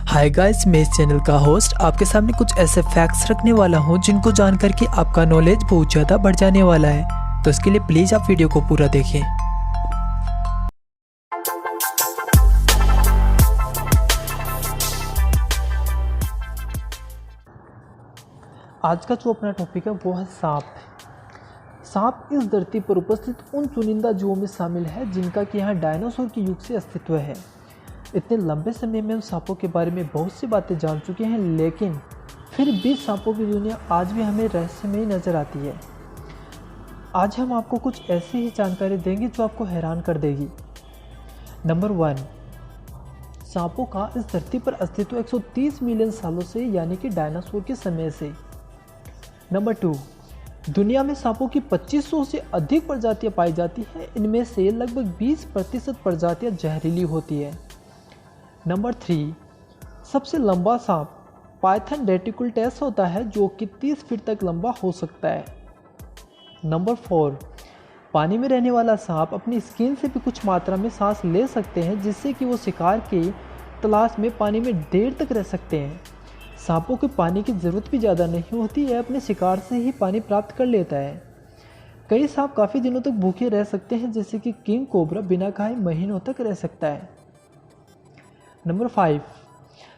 Hi guys, मैं इस channel का होस्ट आपके सामने कुछ ऐसे फैक्ट्स रखने वाला हूं जिनको जानकर के आपका नॉलेज बहुत ज़्यादा बढ़ जाने वाला है। तो इसके लिए प्लीज़ आप वीडियो को पूरा देखें। आज का जो अपना टॉपिक है वो है सांप। सांप इस धरती पर उपस्थित उन चुनिंदा जीवों में शामिल है जिनका कि यहाँ डायनासोर के युग से अस्तित्व है। इतने लंबे समय में हम सांपों के बारे में बहुत सी बातें जान चुके हैं, लेकिन फिर भी सांपों की दुनिया आज भी हमें रहस्यमयी नज़र आती है। आज हम आपको कुछ ऐसी ही जानकारी देंगे जो आपको हैरान कर देगी। नंबर 1, सांपों का इस धरती पर अस्तित्व 130 मिलियन सालों से यानी कि डायनासोर के समय से। नंबर 2, दुनिया में सांपों की 2500 से अधिक प्रजातियां पाई जाती हैं। इनमें से लगभग 20% प्रजातियां जहरीली होती है। नंबर 3, सबसे लंबा सांप पाइथन रेटिकुलटस होता है जो कि 30 फीट तक लंबा हो सकता है। नंबर 4, पानी में रहने वाला सांप अपनी स्किन से भी कुछ मात्रा में सांस ले सकते हैं जिससे कि वो शिकार की तलाश में पानी में देर तक रह सकते हैं। सांपों को पानी की ज़रूरत भी ज़्यादा नहीं होती है, अपने शिकार से ही पानी प्राप्त कर लेता है। कई सांप काफ़ी दिनों तक भूखे रह सकते हैं, जैसे कि किंग कोबरा बिना खाए महीनों तक रह सकता है। नंबर 5,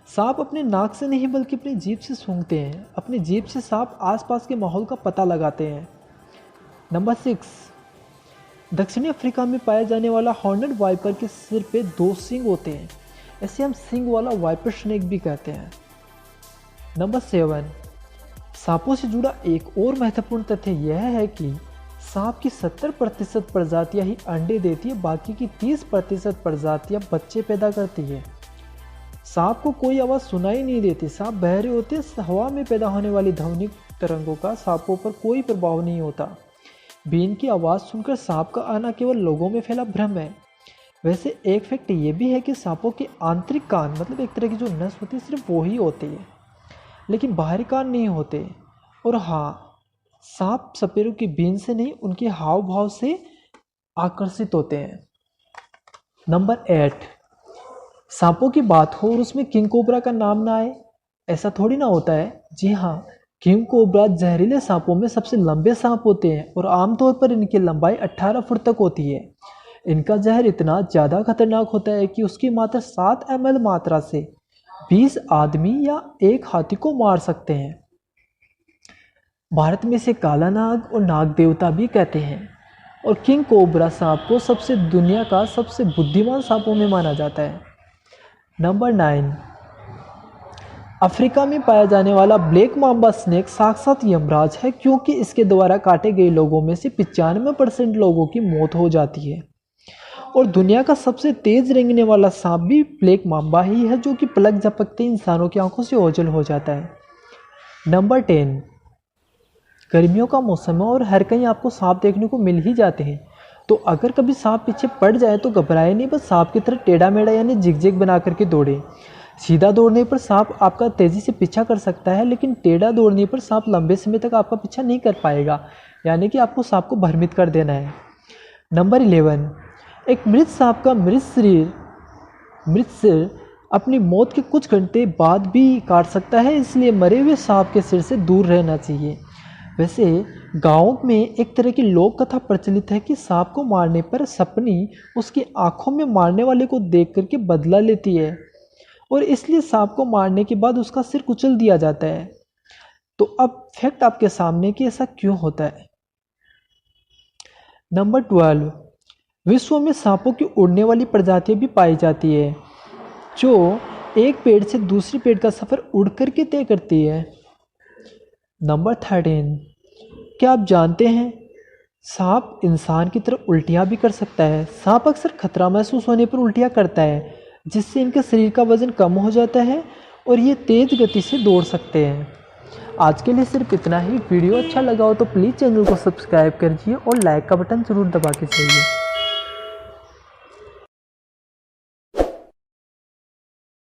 सांप अपने नाक से नहीं बल्कि अपनी जीभ से सूंघते हैं। अपनी जीभ से सांप आसपास के माहौल का पता लगाते हैं। नंबर 6, दक्षिणी अफ्रीका में पाया जाने वाला हॉर्नेड वाइपर के सिर पे 2 सींग होते हैं। ऐसे हम सींग वाला वाइपर स्नेक भी कहते हैं। नंबर 7, सांपों से जुड़ा एक और महत्वपूर्ण तथ्य यह है कि सांप की 70% प्रजातियां ही अंडे देती है, बाकी की 30% प्रजातियां बच्चे पैदा करती है। सांप को कोई आवाज़ सुनाई नहीं देती। सांप बहरे होते, हवा में पैदा होने वाली ध्वनिक तरंगों का सांपों पर कोई प्रभाव नहीं होता। बीन की आवाज़ सुनकर सांप का आना केवल लोगों में फैला भ्रम है। वैसे एक फैक्ट ये भी है कि सांपों के आंतरिक कान, मतलब एक तरह की जो नस होती है, सिर्फ वो ही होती है, लेकिन बाहरी कान नहीं होते। और हाँ, सांप सपेरों की बीन से नहीं, उनके हाव भाव से आकर्षित होते हैं। नंबर 8, सांपों की बात हो और उसमें किंग कोबरा का नाम ना आए, ऐसा थोड़ी ना होता है। जी हाँ, किंग कोबरा जहरीले सांपों में सबसे लंबे सांप होते हैं और आमतौर पर इनकी लंबाई 18 फुट तक होती है। इनका जहर इतना ज़्यादा खतरनाक होता है कि उसकी मात्रा 7 ml मात्रा से 20 आदमी या एक हाथी को मार सकते हैं। भारत में इसे काला नाग और नाग देवता भी कहते हैं। और किंग कोबरा सांप को दुनिया का सबसे बुद्धिमान सांपों में माना जाता है। नंबर 9, अफ्रीका में पाया जाने वाला ब्लैक मांबा स्नेक साक्षात यमराज है, क्योंकि इसके द्वारा काटे गए लोगों में से 95% लोगों की मौत हो जाती है। और दुनिया का सबसे तेज रेंगने वाला सांप भी ब्लैक मांबा ही है, जो कि पलक झपकते इंसानों की आंखों से ओझल हो जाता है। नंबर 10, गर्मियों का मौसम है और हर कहीं आपको सांप देखने को मिल ही जाते हैं। तो अगर कभी सांप पीछे पड़ जाए तो घबराए नहीं, बस सांप की तरह टेढ़ा मेढ़ा यानी जिगजैग बना करके दौड़े। सीधा दौड़ने पर सांप आपका तेज़ी से पीछा कर सकता है, लेकिन टेढ़ा दौड़ने पर सांप लंबे समय तक आपका पीछा नहीं कर पाएगा, यानी कि आपको सांप को भ्रमित कर देना है। नंबर 11, एक मृत सांप का मृत सिर अपनी मौत के कुछ घंटे बाद भी काट सकता है, इसलिए मरे हुए सांप के सिर से दूर रहना चाहिए। वैसे गाँव में एक तरह की लोक कथा प्रचलित है कि सांप को मारने पर सपनी उसकी आंखों में मारने वाले को देख करके बदला लेती है, और इसलिए सांप को मारने के बाद उसका सिर कुचल दिया जाता है। तो अब फैक्ट आपके सामने कि ऐसा क्यों होता है। नंबर 12, विश्व में सांपों की उड़ने वाली प्रजातियां भी पाई जाती है, जो एक पेड़ से दूसरे पेड़ का सफर उड़ करके तय करती है। नंबर 13, क्या आप जानते हैं सांप इंसान की तरह उल्टियां भी कर सकता है। सांप अक्सर खतरा महसूस होने पर उल्टियां करता है, जिससे इनके शरीर का वजन कम हो जाता है और ये तेज गति से दौड़ सकते हैं। आज के लिए सिर्फ इतना ही। वीडियो अच्छा लगा हो तो प्लीज़ चैनल को सब्सक्राइब करिए और लाइक का बटन ज़रूर दबा के जाइए।